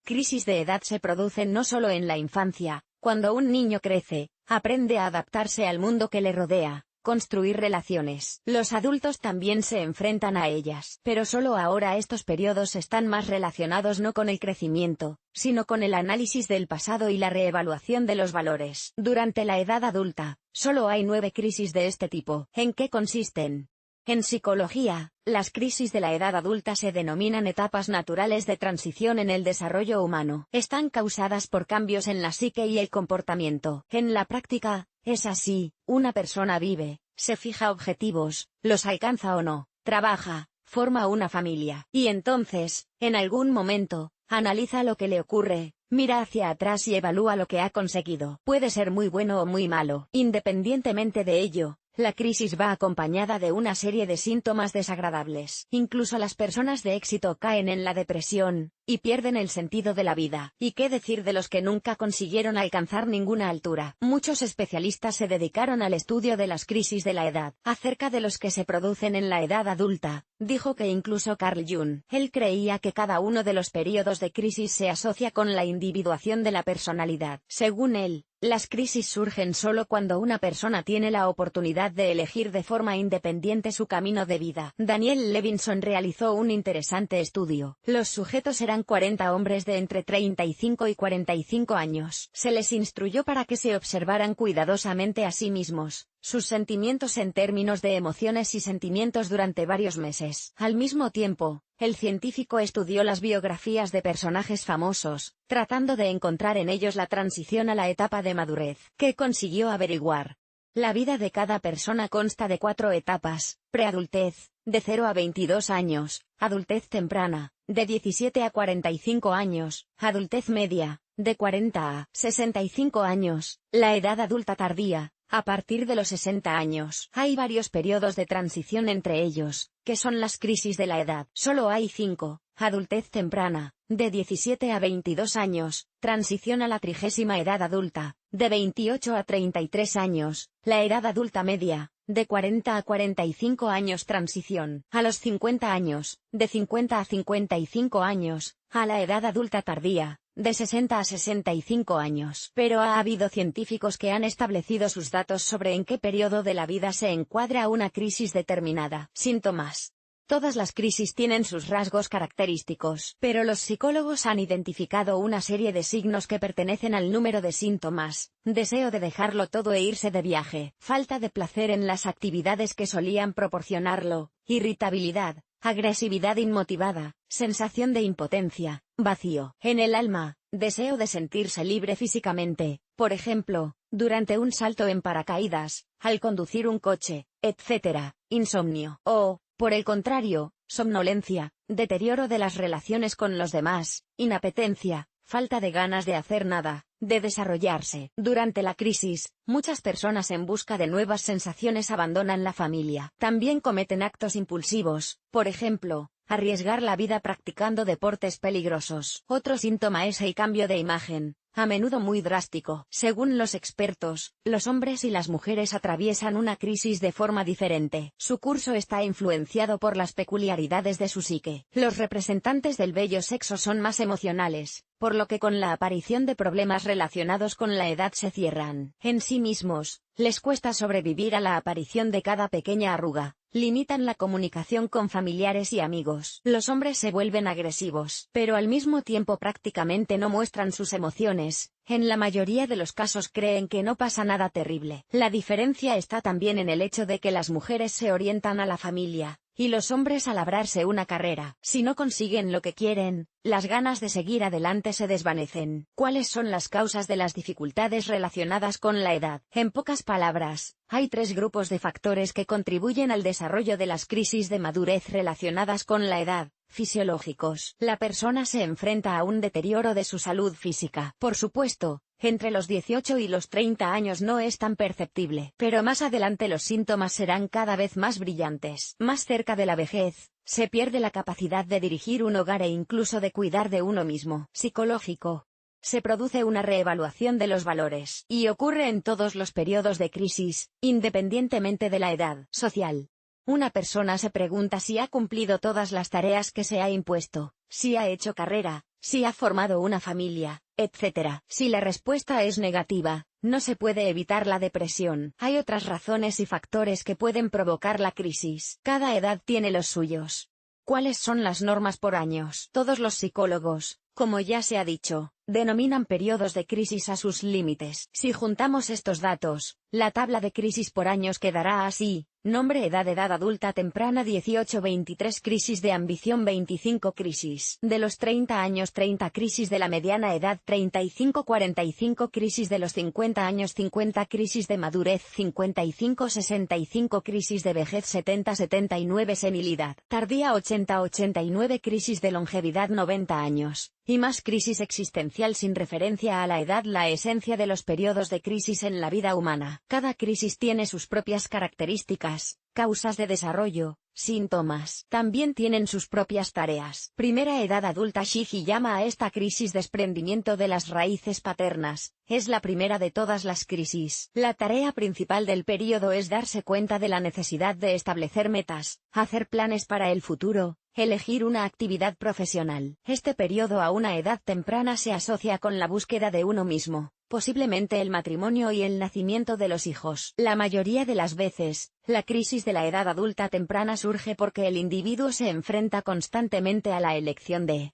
crisis de edad se producen no solo en la infancia, cuando un niño crece, aprende a adaptarse al mundo que le rodea, construir relaciones. Los adultos también se enfrentan a ellas. Pero solo ahora estos periodos están más relacionados no con el crecimiento, sino con el análisis del pasado y la reevaluación de los valores. Durante la edad adulta, solo hay 9 crisis de este tipo. ¿En qué consisten? En psicología, las crisis de la edad adulta se denominan etapas naturales de transición en el desarrollo humano. Están causadas por cambios en la psique y el comportamiento. En la práctica, es así: una persona vive, se fija objetivos, los alcanza o no, trabaja, forma una familia. Y entonces, en algún momento, analiza lo que le ocurre, mira hacia atrás y evalúa lo que ha conseguido. Puede ser muy bueno o muy malo. Independientemente de ello, la crisis va acompañada de una serie de síntomas desagradables. Incluso las personas de éxito caen en la depresión, y pierden el sentido de la vida. ¿Y qué decir de los que nunca consiguieron alcanzar ninguna altura? Muchos especialistas se dedicaron al estudio de las crisis de la edad. Acerca de los que se producen en la edad adulta, dijo que incluso Carl Jung. Él creía que cada uno de los períodos de crisis se asocia con la individuación de la personalidad. Según él, las crisis surgen solo cuando una persona tiene la oportunidad de elegir de forma independiente su camino de vida. Daniel Levinson realizó un interesante estudio. Los sujetos eran 40 hombres de entre 35 y 45 años. Se les instruyó para que se observaran cuidadosamente a sí mismos, sus sentimientos en términos de emociones y sentimientos durante varios meses. Al mismo tiempo, el científico estudió las biografías de personajes famosos, tratando de encontrar en ellos la transición a la etapa de madurez. ¿Qué consiguió averiguar? La vida de cada persona consta de 4 etapas: preadultez, de 0 a 22 años, adultez temprana, de 17 a 45 años, adultez media, de 40 a 65 años, la edad adulta tardía, a partir de los 60 años. Hay varios periodos de transición entre ellos, que son las crisis de la edad. Solo hay 5: adultez temprana, de 17 a 22 años, transición a la 30ª edad adulta, de 28 a 33 años, la edad adulta media, de 40 a 45 años, transición a los 50 años, de 50 a 55 años, a la edad adulta tardía, de 60 a 65 años. Pero ha habido científicos que han establecido sus datos sobre en qué periodo de la vida se encuadra una crisis determinada. Síntomas. Todas las crisis tienen sus rasgos característicos, pero los psicólogos han identificado una serie de signos que pertenecen al número de síntomas: deseo de dejarlo todo e irse de viaje, falta de placer en las actividades que solían proporcionarlo, irritabilidad, agresividad inmotivada, sensación de impotencia, vacío en el alma, deseo de sentirse libre físicamente, por ejemplo, durante un salto en paracaídas, al conducir un coche, etc., insomnio, o, por el contrario, somnolencia, deterioro de las relaciones con los demás, inapetencia, falta de ganas de hacer nada, de desarrollarse. Durante la crisis, muchas personas en busca de nuevas sensaciones abandonan la familia. También cometen actos impulsivos, por ejemplo, arriesgar la vida practicando deportes peligrosos. Otro síntoma es el cambio de imagen, a menudo muy drástico. Según los expertos, los hombres y las mujeres atraviesan una crisis de forma diferente. Su curso está influenciado por las peculiaridades de su psique. Los representantes del bello sexo son más emocionales, por lo que con la aparición de problemas relacionados con la edad se cierran en sí mismos, les cuesta sobrevivir a la aparición de cada pequeña arruga, limitan la comunicación con familiares y amigos. Los hombres se vuelven agresivos, pero al mismo tiempo prácticamente no muestran sus emociones. En la mayoría de los casos creen que no pasa nada terrible. La diferencia está también en el hecho de que las mujeres se orientan a la familia, y los hombres a labrarse una carrera. Si no consiguen lo que quieren, las ganas de seguir adelante se desvanecen. ¿Cuáles son las causas de las dificultades relacionadas con la edad? En pocas palabras, hay 3 grupos de factores que contribuyen al desarrollo de las crisis de madurez relacionadas con la edad. Fisiológicos. La persona se enfrenta a un deterioro de su salud física. Por supuesto, entre los 18 y los 30 años no es tan perceptible, pero más adelante los síntomas serán cada vez más brillantes. Más cerca de la vejez, se pierde la capacidad de dirigir un hogar e incluso de cuidar de uno mismo. Psicológico. Se produce una reevaluación de los valores, y ocurre en todos los periodos de crisis, independientemente de la edad. Social. Una persona se pregunta si ha cumplido todas las tareas que se ha impuesto, si ha hecho carrera, si ha formado una familia, etc. Si la respuesta es negativa, no se puede evitar la depresión. Hay otras razones y factores que pueden provocar la crisis. Cada edad tiene los suyos. ¿Cuáles son las normas por años? Todos los psicólogos, como ya se ha dicho, denominan periodos de crisis a sus límites. Si juntamos estos datos, la tabla de crisis por años quedará así: nombre, edad adulta temprana 18-23, crisis de ambición 25, crisis de los 30 años 30, crisis de la mediana edad 35-45, crisis de los 50 años 50, crisis de madurez 55-65, crisis de vejez 70-79, senilidad tardía 80-89, crisis de longevidad 90 años, y más, crisis existencial sin referencia a la edad. La esencia de los periodos de crisis en la vida humana. Cada crisis tiene sus propias características, causas de desarrollo, síntomas. También tienen sus propias tareas. Primera edad adulta. Shiji llama a esta crisis desprendimiento de las raíces paternas. Es la primera de todas las crisis. La tarea principal del periodo es darse cuenta de la necesidad de establecer metas, hacer planes para el futuro, elegir una actividad profesional. Este periodo a una edad temprana se asocia con la búsqueda de uno mismo, posiblemente el matrimonio y el nacimiento de los hijos. La mayoría de las veces, la crisis de la edad adulta temprana surge porque el individuo se enfrenta constantemente a la elección de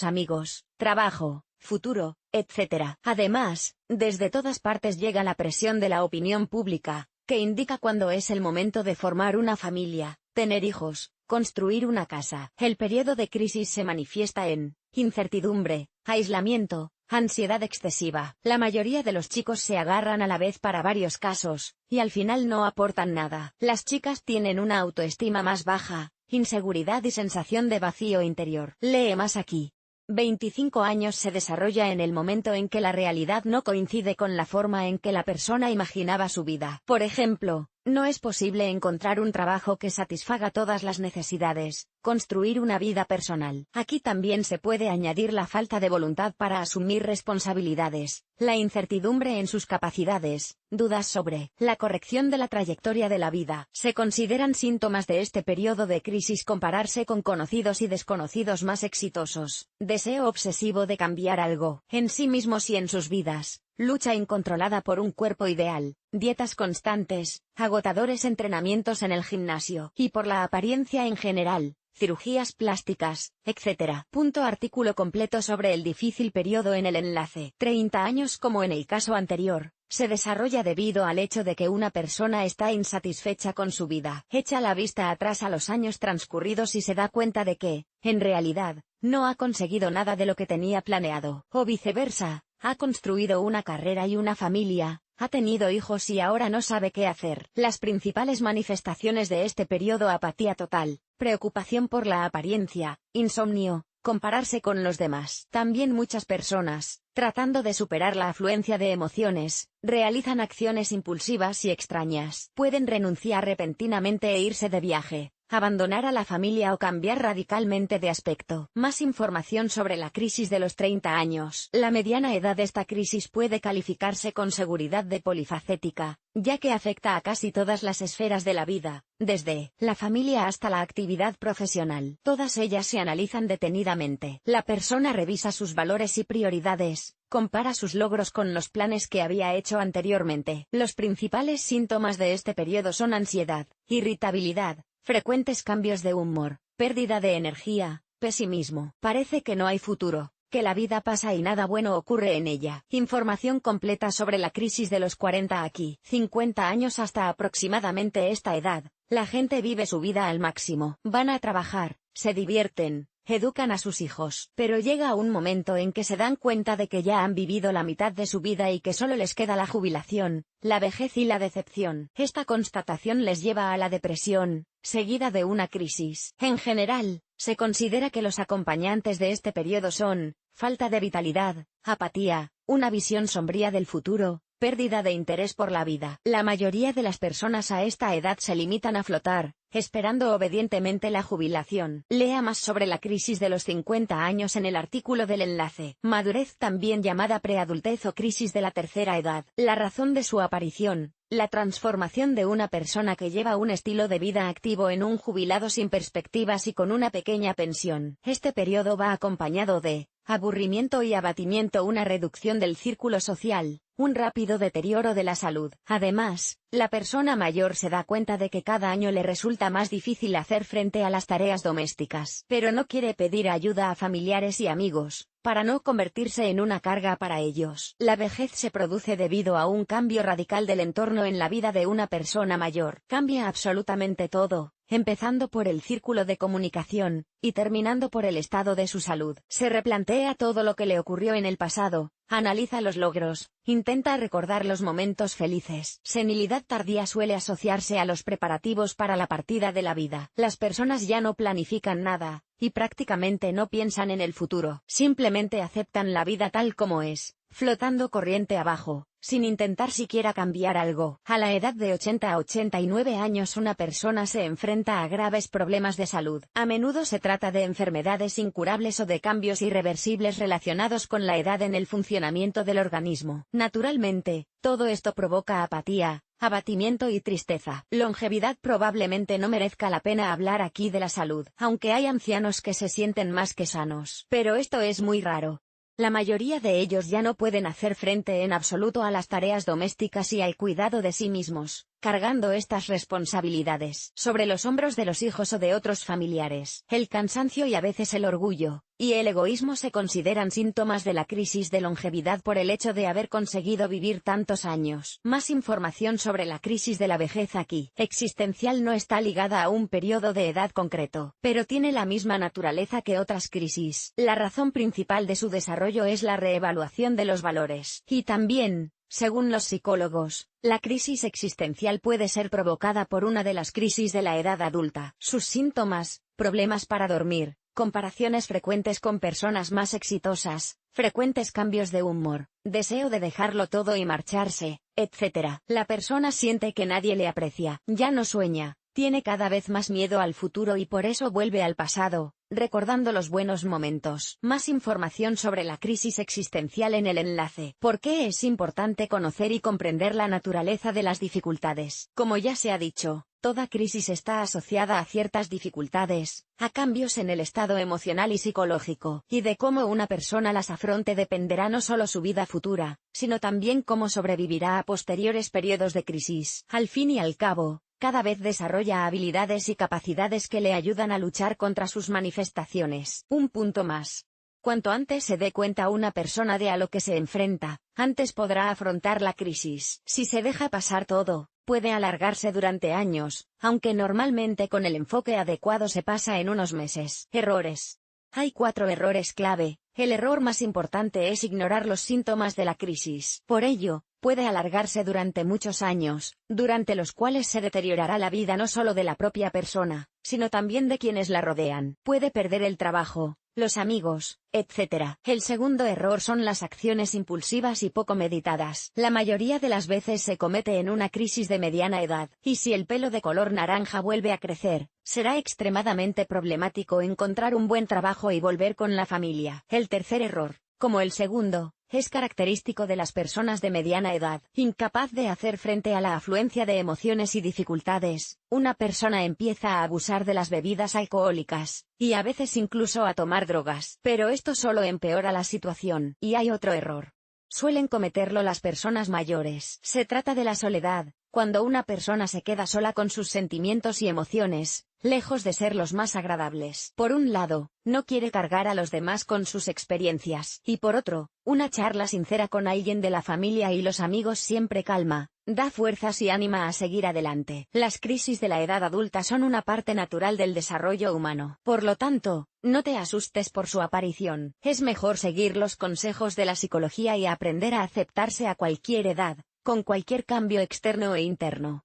amigos, trabajo, futuro, etc. Además, desde todas partes llega la presión de la opinión pública, que indica cuándo es el momento de formar una familia, tener hijos, construir una casa. El periodo de crisis se manifiesta en incertidumbre, aislamiento, ansiedad excesiva. La mayoría de los chicos se agarran a la vez para varios casos, y al final no aportan nada. Las chicas tienen una autoestima más baja, inseguridad y sensación de vacío interior. Lee más aquí. 25 años se desarrolla en el momento en que la realidad no coincide con la forma en que la persona imaginaba su vida. Por ejemplo, no es posible encontrar un trabajo que satisfaga todas las necesidades, construir una vida personal. Aquí también se puede añadir la falta de voluntad para asumir responsabilidades, la incertidumbre en sus capacidades, dudas sobre la corrección de la trayectoria de la vida. Se consideran síntomas de este periodo de crisis compararse con conocidos y desconocidos más exitosos, deseo obsesivo de cambiar algo en sí mismos y en sus vidas, lucha incontrolada por un cuerpo ideal, dietas constantes, agotadores entrenamientos en el gimnasio, y por la apariencia en general, cirugías plásticas, etc. Artículo completo sobre el difícil periodo en el enlace. 30 años. Como en el caso anterior, se desarrolla debido al hecho de que una persona está insatisfecha con su vida. Echa la vista atrás a los años transcurridos y se da cuenta de que, en realidad, no ha conseguido nada de lo que tenía planeado. O viceversa, ha construido una carrera y una familia, ha tenido hijos y ahora no sabe qué hacer. Las principales manifestaciones de este periodo: apatía total, preocupación por la apariencia, insomnio, compararse con los demás. También muchas personas, tratando de superar la afluencia de emociones, realizan acciones impulsivas y extrañas. Pueden renunciar repentinamente e irse de viaje, abandonar a la familia o cambiar radicalmente de aspecto. Más información sobre la crisis de los 30 años. La mediana edad de esta crisis puede calificarse con seguridad de polifacética, ya que afecta a casi todas las esferas de la vida, desde la familia hasta la actividad profesional. Todas ellas se analizan detenidamente. La persona revisa sus valores y prioridades, compara sus logros con los planes que había hecho anteriormente. Los principales síntomas de este periodo son ansiedad, irritabilidad, frecuentes cambios de humor, pérdida de energía, pesimismo. Parece que no hay futuro, que la vida pasa y nada bueno ocurre en ella. Información completa sobre la crisis de los 40 aquí. 50 años hasta aproximadamente esta edad, la gente vive su vida al máximo. Van a trabajar, se divierten, educan a sus hijos. Pero llega un momento en que se dan cuenta de que ya han vivido la mitad de su vida y que solo les queda la jubilación, la vejez y la decepción. Esta constatación les lleva a la depresión, seguida de una crisis. En general, se considera que los acompañantes de este periodo son falta de vitalidad, apatía, una visión sombría del futuro, pérdida de interés por la vida. La mayoría de las personas a esta edad se limitan a flotar, esperando obedientemente la jubilación. Lea más sobre la crisis de los 50 años en el artículo del enlace. Madurez, también llamada preadultez o crisis de la tercera edad. La razón de su aparición: la transformación de una persona que lleva un estilo de vida activo en un jubilado sin perspectivas y con una pequeña pensión. Este periodo va acompañado de aburrimiento y abatimiento, una reducción del círculo social, un rápido deterioro de la salud. Además, la persona mayor se da cuenta de que cada año le resulta más difícil hacer frente a las tareas domésticas, pero no quiere pedir ayuda a familiares y amigos, para no convertirse en una carga para ellos. La vejez se produce debido a un cambio radical del entorno en la vida de una persona mayor. Cambia absolutamente todo, empezando por el círculo de comunicación, y terminando por el estado de su salud. Se replantea todo lo que le ocurrió en el pasado, analiza los logros, intenta recordar los momentos felices. Senilidad tardía suele asociarse a los preparativos para la partida de la vida. Las personas ya no planifican nada, y prácticamente no piensan en el futuro. Simplemente aceptan la vida tal como es, flotando corriente abajo, sin intentar siquiera cambiar algo. A la edad de 80 a 89 años una persona se enfrenta a graves problemas de salud. A menudo se trata de enfermedades incurables o de cambios irreversibles relacionados con la edad en el funcionamiento del organismo. Naturalmente, todo esto provoca apatía, abatimiento y tristeza. Longevidad. Probablemente no merezca la pena hablar aquí de la salud, aunque hay ancianos que se sienten más que sanos. Pero esto es muy raro. La mayoría de ellos ya no pueden hacer frente en absoluto a las tareas domésticas y al cuidado de sí mismos, cargando estas responsabilidades sobre los hombros de los hijos o de otros familiares. El cansancio y a veces el orgullo y el egoísmo se consideran síntomas de la crisis de longevidad por el hecho de haber conseguido vivir tantos años. Más información sobre la crisis de la vejez aquí. Existencial. No está ligada a un periodo de edad concreto, pero tiene la misma naturaleza que otras crisis. La razón principal de su desarrollo es la reevaluación de los valores. Y también, según los psicólogos, la crisis existencial puede ser provocada por una de las crisis de la edad adulta. Sus síntomas: problemas para dormir, comparaciones frecuentes con personas más exitosas, frecuentes cambios de humor, deseo de dejarlo todo y marcharse, etc. La persona siente que nadie le aprecia, ya no sueña, tiene cada vez más miedo al futuro y por eso vuelve al pasado, recordando los buenos momentos. Más información sobre la crisis existencial en el enlace. ¿Por qué es importante conocer y comprender la naturaleza de las dificultades? Como ya se ha dicho, toda crisis está asociada a ciertas dificultades, a cambios en el estado emocional y psicológico, y de cómo una persona las afronte dependerá no solo su vida futura, sino también cómo sobrevivirá a posteriores periodos de crisis. Al fin y al cabo, cada vez desarrolla habilidades y capacidades que le ayudan a luchar contra sus manifestaciones. Un punto más. Cuanto antes se dé cuenta una persona de a lo que se enfrenta, antes podrá afrontar la crisis. Si se deja pasar todo, puede alargarse durante años, aunque normalmente con el enfoque adecuado se pasa en unos meses. Errores. Hay 4 errores clave. El error más importante es ignorar los síntomas de la crisis. Por ello, puede alargarse durante muchos años, durante los cuales se deteriorará la vida no solo de la propia persona, sino también de quienes la rodean. Puede perder el trabajo, los amigos, etc. El segundo error son las acciones impulsivas y poco meditadas. La mayoría de las veces se comete en una crisis de mediana edad, y si el pelo de color naranja vuelve a crecer, será extremadamente problemático encontrar un buen trabajo y volver con la familia. El tercer error, como el segundo, es característico de las personas de mediana edad. Incapaz de hacer frente a la afluencia de emociones y dificultades, una persona empieza a abusar de las bebidas alcohólicas, y a veces incluso a tomar drogas. Pero esto solo empeora la situación. Y hay otro error. Suelen cometerlo las personas mayores. Se trata de la soledad, cuando una persona se queda sola con sus sentimientos y emociones, lejos de ser los más agradables. Por un lado, no quiere cargar a los demás con sus experiencias, y por otro, una charla sincera con alguien de la familia y los amigos siempre calma, da fuerzas y anima a seguir adelante. Las crisis de la edad adulta son una parte natural del desarrollo humano. Por lo tanto, no te asustes por su aparición. Es mejor seguir los consejos de la psicología y aprender a aceptarse a cualquier edad, con cualquier cambio externo e interno.